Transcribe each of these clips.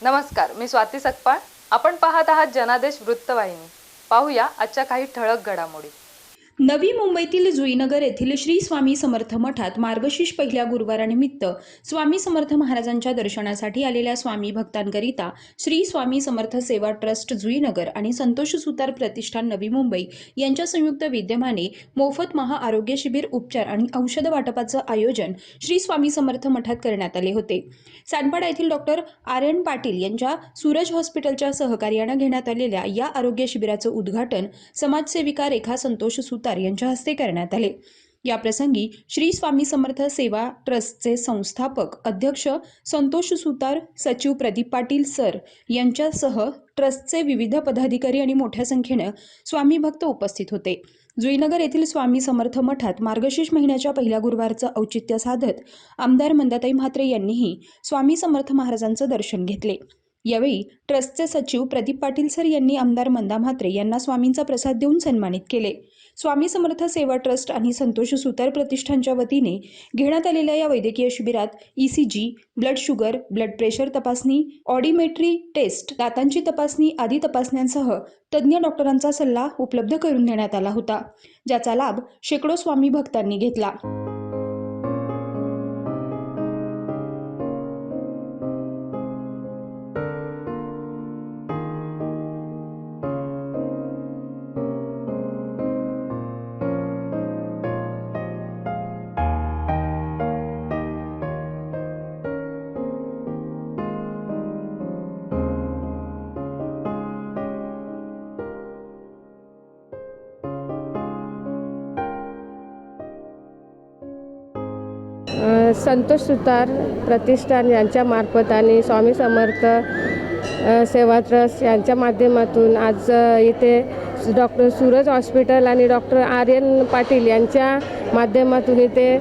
नमस्कार, मी स्वाती सकपाळ. आपण पाहत आहात जनादेश वृत्तवाहिनी. पाहूया आजच्या काही ठळक घडामोडी. नवी मुंबईतील जुईनगर येथील श्री स्वामी समर्थ मठात मार्गशीर्ष पहिल्या गुरुवारानिमित्त स्वामी समर्थ महाराजांच्या दर्शनासाठी आलेल्या स्वामी भक्तांकरिता श्री स्वामी समर्थ सेवा ट्रस्ट जुईनगर आणि संतोष सुतार प्रतिष्ठान नवी मुंबई यांच्या संयुक्त विद्यमाने मोफत महाआरोग्य शिबिर, उपचार आणि औषध वाटपाचं आयोजन श्री स्वामी समर्थ मठात करण्यात आले होते. सांडपाडा येथील डॉक्टर आर्यन पाटील यांच्या सूरज हॉस्पिटलच्या सहकार्यानं घेण्यात आलेल्या या आरोग्य शिबिराचं उद्घाटन समाजसेविका रेखा संतोष सुतार यांच्या हस्ते करण्यात आले. या प्रसंगी श्री स्वामी समर्थ सेवा ट्रस्टचे संस्थापक अध्यक्ष संतोष सुतार, सचिव प्रदीप पाटील सर यांच्यासह ट्रस्टचे विविध पदाधिकारी आणि मोठ्या संख्येने स्वामी भक्त उपस्थित होते. जुईनगर येथील स्वामी समर्थ मठात मार्गशीर्ष महिन्याच्या पहिल्या गुरुवारचं औचित्य साधत आमदार मंदाताई म्हात्रे यांनीही स्वामी समर्थ महाराजांचं दर्शन घेतले. यावेळी ट्रस्टचे सचिव प्रदीप पाटील सर यांनी आमदार मंदा म्हात्रे यांना स्वामींचा प्रसाद देऊन सन्मानित केले. स्वामी समर्थ सेवा ट्रस्ट आणि संतोष सुतार प्रतिष्ठानच्या वतीने घेण्यात आलेल्या या वैद्यकीय शिबिरात ECG, blood sugar, blood pressure तपासणी, ऑडिमेट्री टेस्ट, दातांची तपासणी आदी तपासण्यांसह तज्ज्ञ डॉक्टरांचा सल्ला उपलब्ध करून देण्यात आला होता, ज्याचा लाभ शेकडो स्वामी भक्तांनी घेतला. संतोष सुतार प्रतिष्ठान यांच्या मार्फत आणि स्वामी समर्थ सेवा ट्रस्ट यांच्या माध्यमातून आज इथे डॉक्टर सूरज हॉस्पिटल आणि डॉक्टर आर्यन पाटील यांच्या माध्यमातून इथे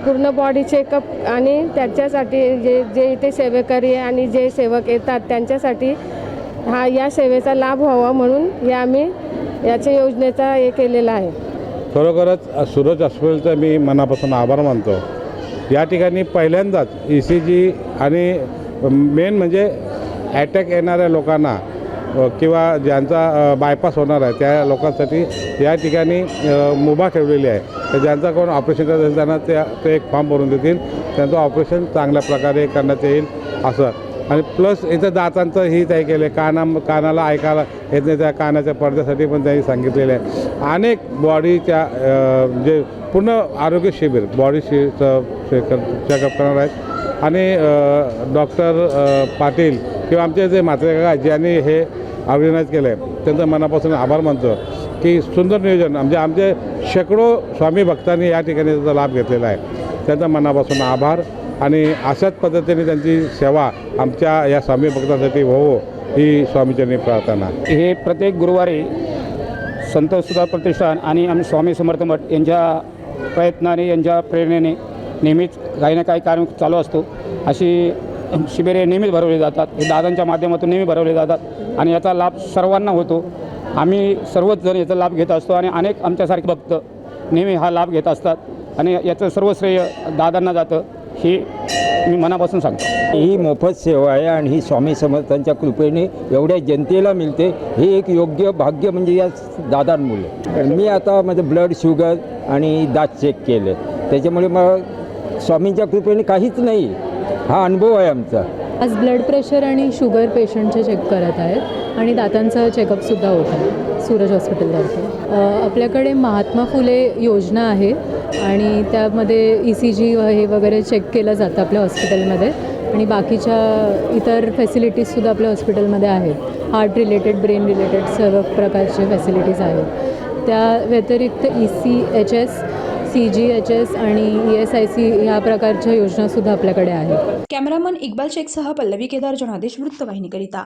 पूर्ण बॉडी चेकअप आणि त्यांच्यासाठी जे इथे सेवेकरी आणि जे सेवक येतात त्यांच्यासाठी या सेवेचा लाभ व्हावा म्हणून आम्ही याच्या योजनेचा हे केलेला आहे. खरोखरच सूरज हॉस्पिटलचा मी मनापासून आभार मानतो. या ठिकाणी पहिल्यांदाच ECG आणि मेन म्हणजे अटॅक येणाऱ्या लोकांना किंवा ज्यांचा बायपास होणार आहे त्या लोकांसाठी या ठिकाणी मुभा ठेवलेली आहे. तर ज्यांचा कोण ऑपरेशन करायचं असेल त्यांना ते एक फॉर्म भरून देतील, त्यांचं ऑपरेशन चांगल्या प्रकारे करण्यात येईल असं. आणि प्लस इथं दातांचंही तय केलं आहे. कानाला ऐकायला येत नाही त्या कानाच्या पडद्यासाठी पण त्यांनी सांगितलेलं आहे. अनेक बॉडीच्या जे पूर्ण आरोग्य शिबिर बॉडी चेकअप करणार आहेत. आणि डॉक्टर पाटील किंवा आमचे जे म्हात्रे काका ज्यांनी हे ऑर्गनाईज केलं आहे त्यांचं मनापासून आभार मानतो की सुंदर नियोजन म्हणजे आमचे शेकडो स्वामी भक्तांनी या ठिकाणी त्याचा लाभ घेतलेला आहे. त्यांचा मनापासून आभार आणि अशाच पद्धतीने त्यांची सेवा आमच्या या स्वामी भक्तांसाठी हो ही स्वामीचरणी प्रार्थना. हे प्रत्येक गुरुवारी संतोष सुतार प्रतिष्ठान आणि आम्ही स्वामी समर्थ मठ यांच्या प्रयत्नाने यांच्या प्रेरणेने नेहमीच काही ना काही कार्यक्रम चालू असतो. अशी शिबिरे नेहमीच भरवली जातात. हे दादांच्या माध्यमातून नेहमी भरवले जातात आणि याचा लाभ सर्वांना होतो. आम्ही सर्वच जण याचा लाभ घेत असतो आणि अनेक आमच्यासारखे भक्त नेहमी हा लाभ घेत असतात आणि याचं सर्व श्रेय दादांना जातं ही मी मनापासून सांगतो. ही मोफत सेवा आहे आणि ही स्वामी समर्थांच्या कृपेने एवढ्या जनतेला मिळते. हे एक योग्य भाग्य म्हणजे या दादांमुळे. मी आता माझं ब्लड शुगर आणि दात चेक केले त्याच्यामुळे मग स्वामींच्या कृपेने काहीच नाही हा अनुभव आहे आमचा. आज ब्लड प्रेशर आणि शुगर पेशंटचे चेक करत आहेत आणि दातांचं चेकअपसुद्धा होत आहे सूरज हॉस्पिटलतर्फे. आपल्याकडे महात्मा फुले योजना आहे आणि त्यामध्ये ECG हे वगैरे चेक केलं जातं आपल्या हॉस्पिटलमध्ये आणि बाकीच्या इतर फॅसिलिटीजसुद्धा आपल्या हॉस्पिटलमध्ये आहेत. हार्ट रिलेटेड, ब्रेन रिलेटेड सर्व प्रकारचे फॅसिलिटीज आहेत. त्या व्यतिरिक्त ECHS, CGHS आणि ESIC ह्या प्रकारच्या योजनासुद्धा आपल्याकडे आहेत. कॅमेरामन इक्बाल शेखसह पल्लवी केदार, जनादेश वृत्तवाहिनीकरिता.